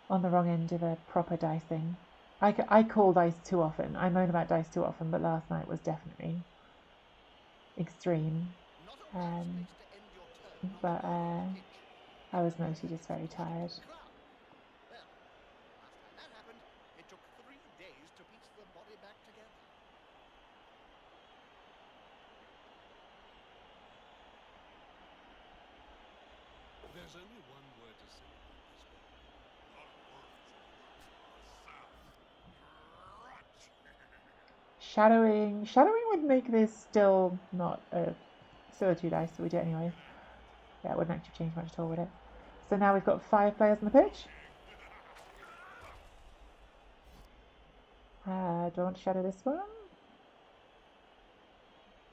on the wrong end of a proper dicing. I call dice too often. I moan about dice too often, but last night was definitely extreme. But I was mostly just very tired. Well, last time that happened, it took 3 days to piece the body back together. There's only one word to say about this one. Not words, a sound. Crunch. Shadowing would make this still not still a 2 dice, so we do it anyway. Yeah, it wouldn't actually change much at all, would it? So now we've got 5 players on the pitch. Do I want to shadow this one?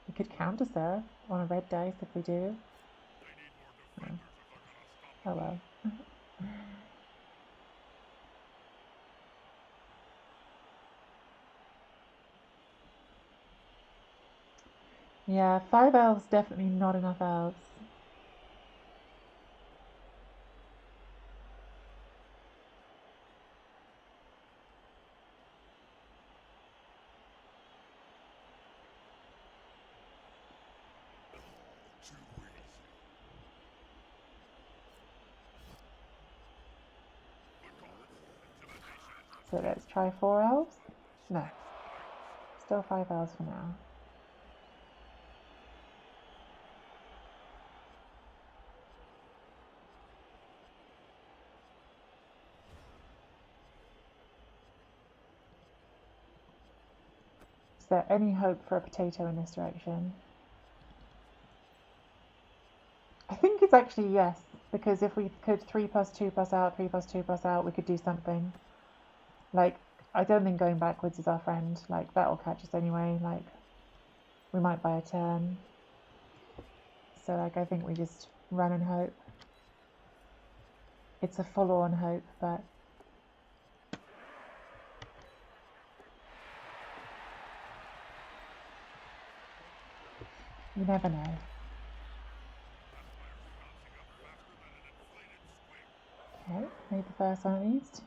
We could counter serve on a red dice if we do. They need more defenders if they're gonna stop. Oh well. Yeah, 5 elves, definitely not enough elves. Too easy. So let's try 4 elves. No. Still 5 elves for now. Is there any hope for a potato in this direction? I think it's actually yes, because if we could 3 plus 2 plus out, 3 plus 2 plus out, we could do something. Like, I don't think going backwards is our friend. Like, that'll catch us anyway. Like, we might buy a turn. So, like, I think we just run and hope. It's a forlorn hope, but you never know. Okay, made the first one at least.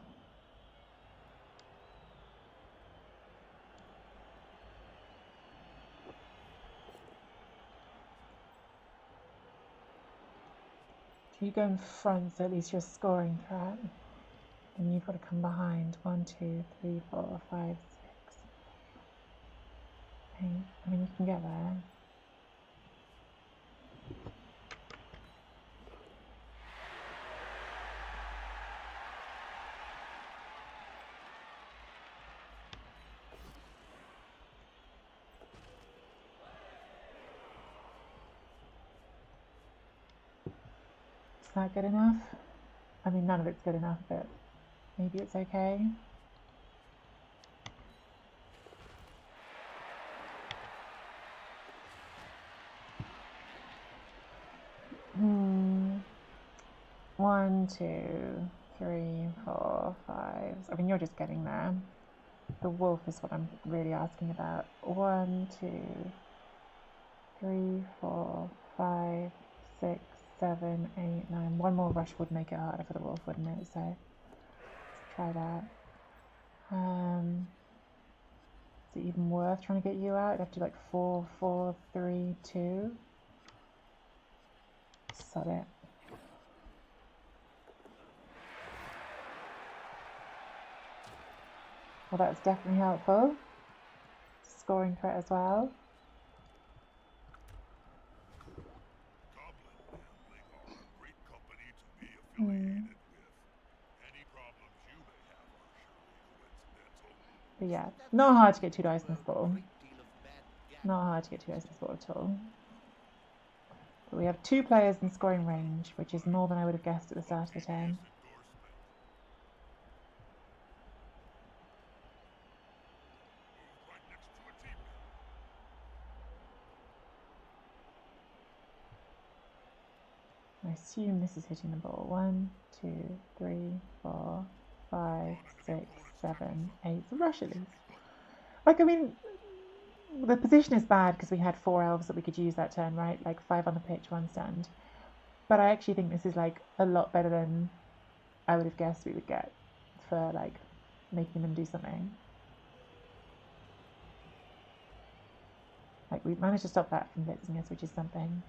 If you go in front, so at least you're scoring threat. Then you've got to come behind. 1, 2, 3, 4, 5, 6, 8. I mean, you can get there. Is that good enough? I mean, none of it's good enough, but maybe it's okay. One, 2, 3, 4, 5. I mean, you're just getting there. The wolf is what I'm really asking about. 1, 2, 3, 4, 5, 6, 7, 8, 9. One more rush would make it harder for the wolf, wouldn't it? So let's try that. Is it even worth trying to get you out? I'd have to do like 4, 4, 3, 2. Sod it. Well, that's definitely helpful. Scoring threat as well. Goblin handling are a great company to be affiliated with. Any problems you may have are surely coincidental. But yeah, not hard to get 2 dice in this ball. Not hard to get 2 dice in this ball at all. But we have 2 players in scoring range, which is more than I would have guessed at the start of the turn. I assume this is hitting the ball. 1, 2, 3, 4, 5, 6, 7, 8. So rush at least. Like, I mean, the position is bad because we had 4 elves that we could use that turn, right? Like 5 on the pitch, 1 stand. But I actually think this is like a lot better than I would have guessed we would get for like making them do something. Like, we've managed to stop that from blitzing us, which is something.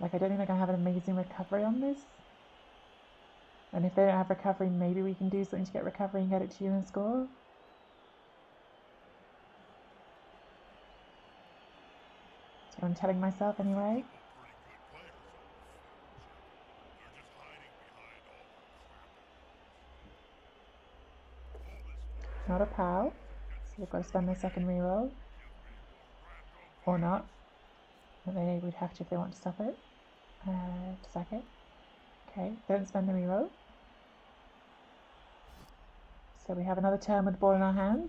Like, I don't think they're going to have an amazing recovery on this. And if they don't have recovery, maybe we can do something to get recovery and get it to you and score. That's what I'm telling myself anyway. Not a POW. So we've got to spend the second reroll. Or not. They would have to if they want to stop it. To sack it. Okay, don't spend the reroll. So we have another turn with the ball in our hands.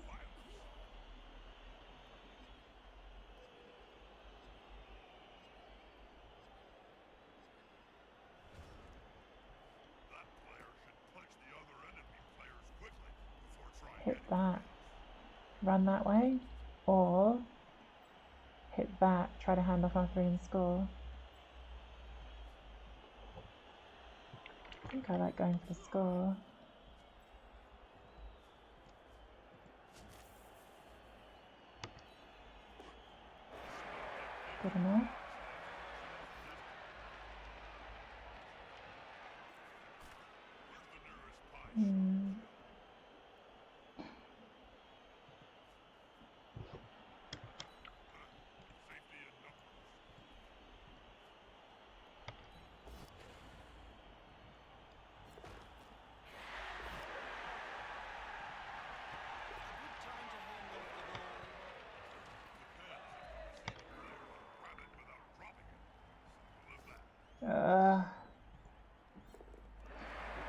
Hit that. Run that way. Or hit that. Try to hand off our 3 and score. I think I like going for the score. Good enough.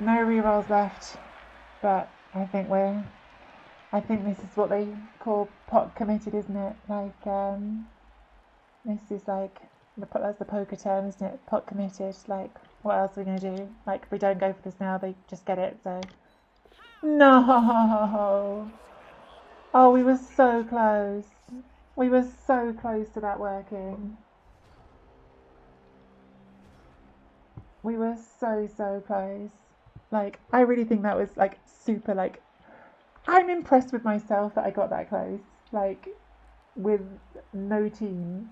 No rerolls left, but I think this is what they call pot committed, isn't it? Like, this is like, that's the poker term, isn't it? Pot committed. Like, what else are we going to do? Like, if we don't go for this now, they just get it, so. No! Oh, we were so close. We were so close to that working. We were so close. Like, I really think that was, like, super, like, I'm impressed with myself that I got that close. Like, with no team.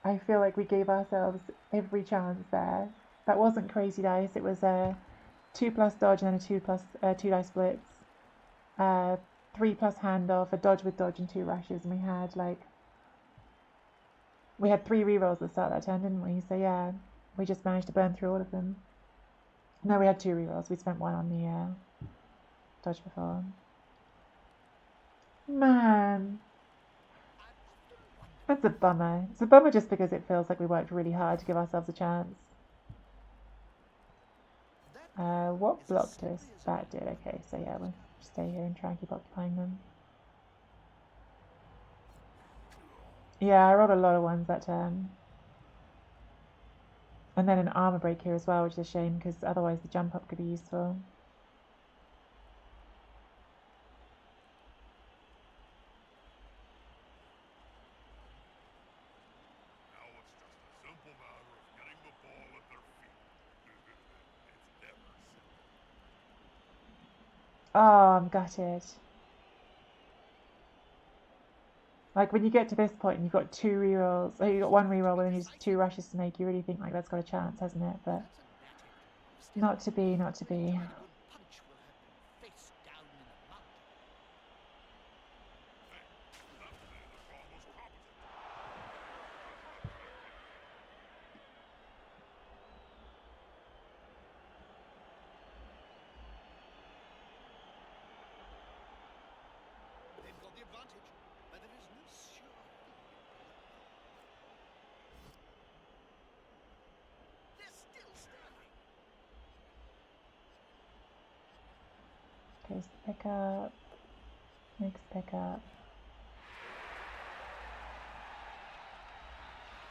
I feel like we gave ourselves every chance there. That wasn't crazy dice. It was a 2+ dodge and then a 2 dice blitz. 3+ handoff, a dodge with dodge and 2 rushes. And we had 3 rerolls at the start of that turn, didn't we? So yeah, we just managed to burn through all of them. No, we had 2 rerolls. We spent 1 on the dodge before. Man. That's a bummer. It's a bummer just because it feels like we worked really hard to give ourselves a chance. What blocked us? That did. Okay, so yeah, we'll stay here and try and keep occupying them. Yeah, I rolled a lot of ones that turn. And then an armor break here as well, which is a shame because otherwise the jump up could be useful. Now it's just a simple matter of getting the ball at their feet. It's never simple. Oh, I'm gutted. Like, when you get to this point and you've got 2 rerolls, oh, you've got 1 reroll but then you've 2 rushes to make, you really think, like, that's got a chance, hasn't it? But not to be, not to be. They've got the advantage, but there is no sure thing. They're still standing. Okay, so pick up. Next pick up.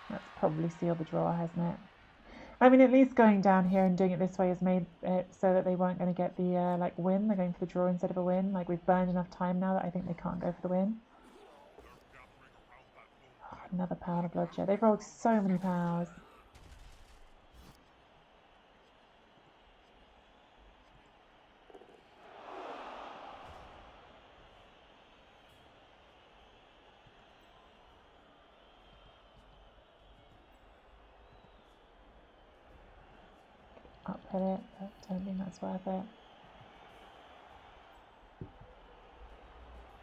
That's probably sealed the draw, hasn't it? I mean, at least going down here and doing it this way has made it so that they weren't going to get the like win. They're going for the draw instead of a win. Like, we've burned enough time now that I think they can't go for the win. Oh, another power of bloodshed. They've rolled so many powers. Uphill it, but don't think that's worth it.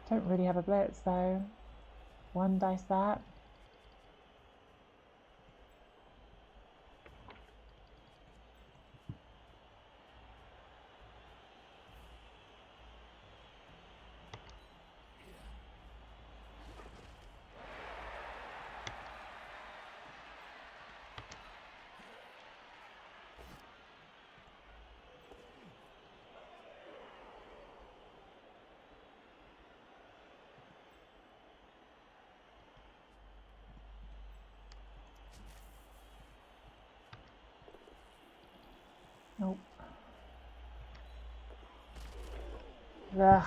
Don't really have a blitz though. 1 dice that. Nope. Ugh.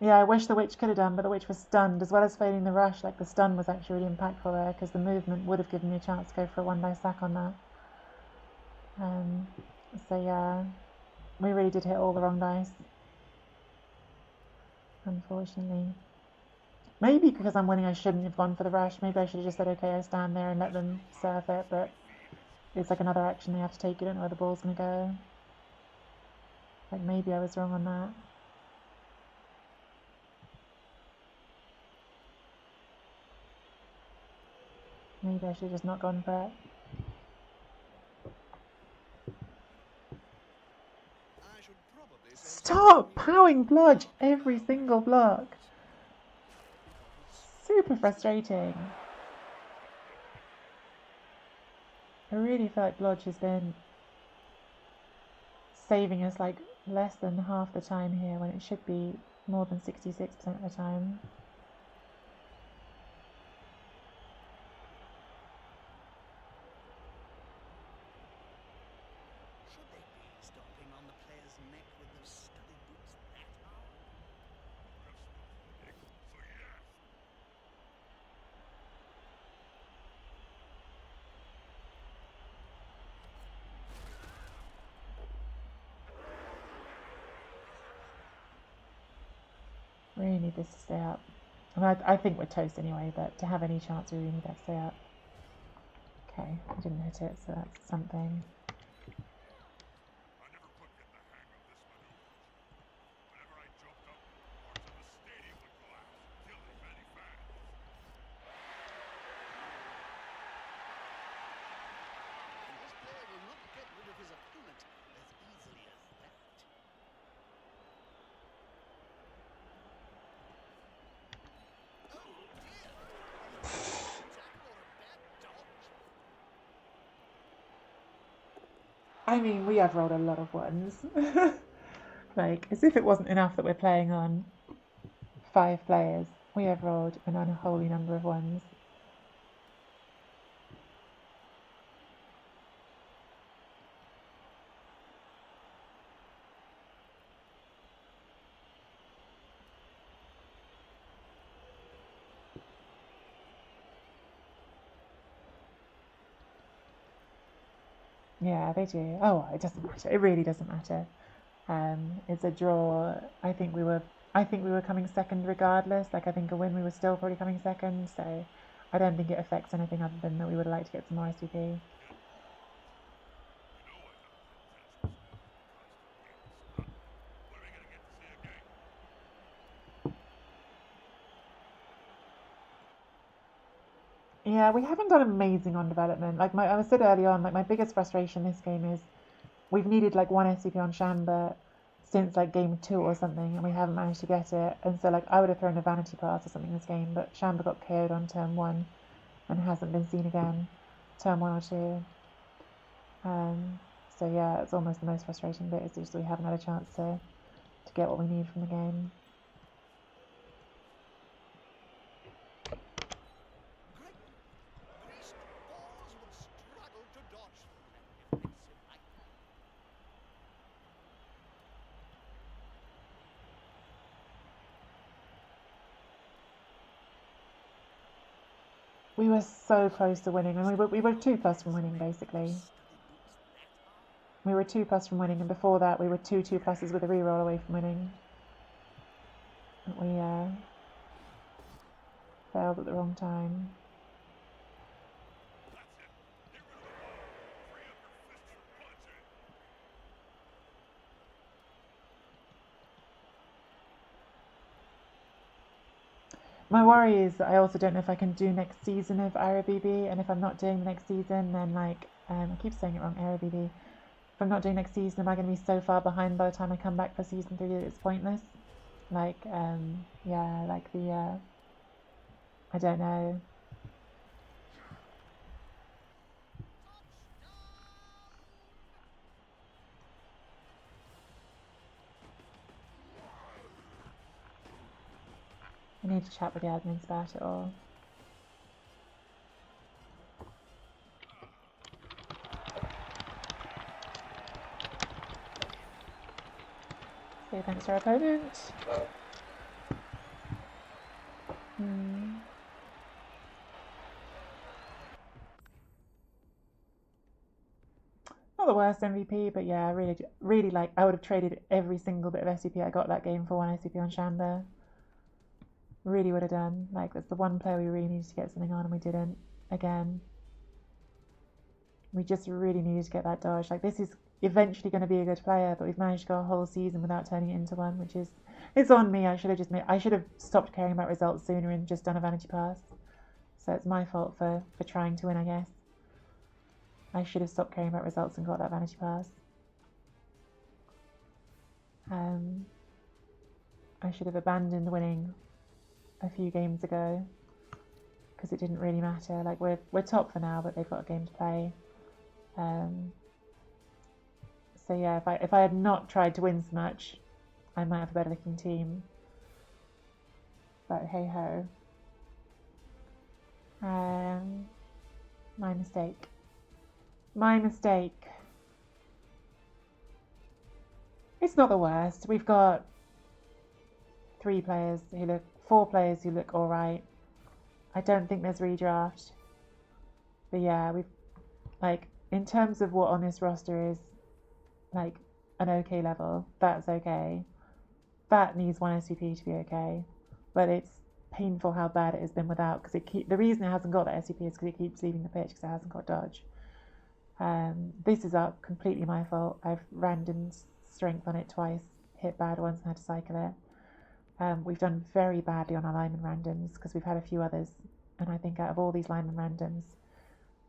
Yeah, I wish the witch could have done, but the witch was stunned, as well as failing the rush. Like, the stun was actually really impactful there, because the movement would have given me a chance to go for a 1 dice sack on that. So yeah, we really did hit all the wrong dice, unfortunately. Maybe because I'm winning I shouldn't have gone for the rush. Maybe I should have just said, okay, I stand there and let them surf it, but it's like another action they have to take. You don't know where the ball's going to go. Like, maybe I was wrong on that. Maybe I should have just not gone for it. Stop powering bludge every single block. Super frustrating. I really feel like Blodge has been saving us like less than half the time here when it should be more than 66% of the time. Should they be stomping on the player's neck with those studded boots that hard? That's not so yes. Really need this to stay up. I mean, I think we're toast anyway, but to have any chance, we really need that to stay up. Okay, I didn't hit it, so that's something. I never could get the hang of this maneuver. Whenever I jumped up, parts of the stadium would collapse, killing many fans. And this player will not get rid of his opponent as easily as that. Oh dear! Is it a bad tackle or a bad dodge? I mean, we have rolled a lot of ones. Like, as if it wasn't enough that we're playing on 5 players. We have rolled an unholy number of ones. Yeah, they do. Oh, well, it doesn't matter. It really doesn't matter. It's a draw. I think we were coming second regardless. Like, I think a win we were still probably coming second. So I don't think it affects anything other than that we would like to get some more SVP. You know I have intentions of having constant games. When are we gonna get to see a game? Yeah, we haven't done amazing on development. Like I said early on, like my biggest frustration this game is we've needed like one SCP on Shamba since like game 2 or something, and we haven't managed to get it. And so like I would have thrown a vanity pass or something in this game, but Shamba got KO'd on turn 1 and hasn't been seen again, turn 1 or 2. So yeah, it's almost the most frustrating bit is just we haven't had a chance to get what we need from the game. Greased balls would struggle to dodge through that defensive nightmare. We were so close to winning, and we were 2+ from winning basically. Studded boots that hard. We were 2+ from winning, and before that we were 2+s with a reroll away from winning. But we failed at the wrong time. That's it. Get rid of the ball. Free up your fists for punching. My worry is that I also don't know if I can do next season of EireBB, and if I'm not doing the next season, then like I keep saying it wrong, EireBB. If I'm not doing next season, am I going to be so far behind by the time I come back for season 3 that it's pointless? Like yeah, like the I don't know. I need to chat with the admins about it all. Say thanks to our opponent. Not the worst MVP, but yeah, really like I would have traded every single bit of SCP I got that game for one SCP on Shamba. Really would have done. Like that's the one player we really needed to get something on and we didn't. Again. We just really needed to get that dodge. Like this is eventually going to be a good player, but we've managed to go a whole season without turning it into one, which is it's on me. I should have stopped caring about results sooner and just done a vanity pass. So it's my fault for trying to win, I guess. I should have stopped caring about results and got that vanity pass. I should have abandoned winning a few games ago because it didn't really matter. Like we're top for now, but they've got a game to play. So yeah, if I had not tried to win so much, I might have a better looking team. But hey ho. My mistake. My mistake. It's not the worst. We've got 4 players who look alright. I don't think there's redraft. But yeah, we've, like, in terms of what on this roster is, like, an okay level, that's okay. That needs 1 SVP to be okay. But it's painful how bad it has been without, because the reason it hasn't got that SVP is because it keeps leaving the pitch because it hasn't got dodge. This is completely my fault. I've random strength on it twice, hit bad ones and had to cycle it. We've done very badly on our lineman randoms because we've had a few others, and I think out of all these lineman randoms,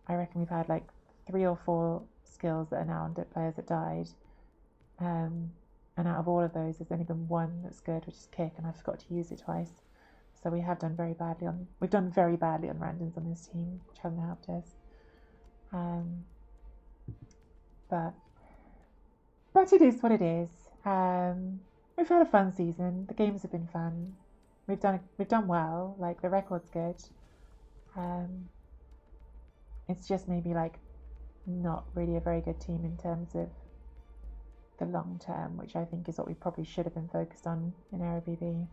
I reckon we've had like 3 or 4 skills that are now on players that died. And out of all of those, there's only been one that's good, which is kick, and I forgot to use it twice. So we've done very badly on randoms on this team, which hasn't helped us. But it is what it is. We've had a fun season. The games have been fun. We've done well. Like, the record's good. It's just maybe like not really a very good team in terms of the long term, which I think is what we probably should have been focused on in EireBB.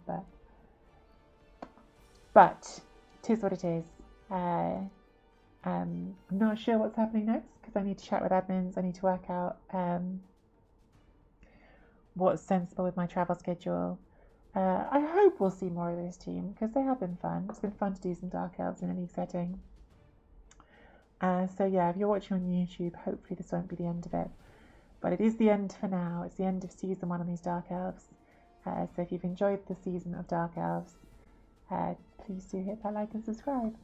But it is what it is. I'm not sure what's happening next because I need to chat with admins. I need to work out what's sensible with my travel schedule. I hope we'll see more of this team because they have been fun. It's been fun to do some Dark Elves in a league setting. So yeah, if you're watching on YouTube, hopefully this won't be the end of it. But it is the end for now. It's the end of season 1 on these Dark Elves. So if you've enjoyed the season of Dark Elves, please do hit that like and subscribe.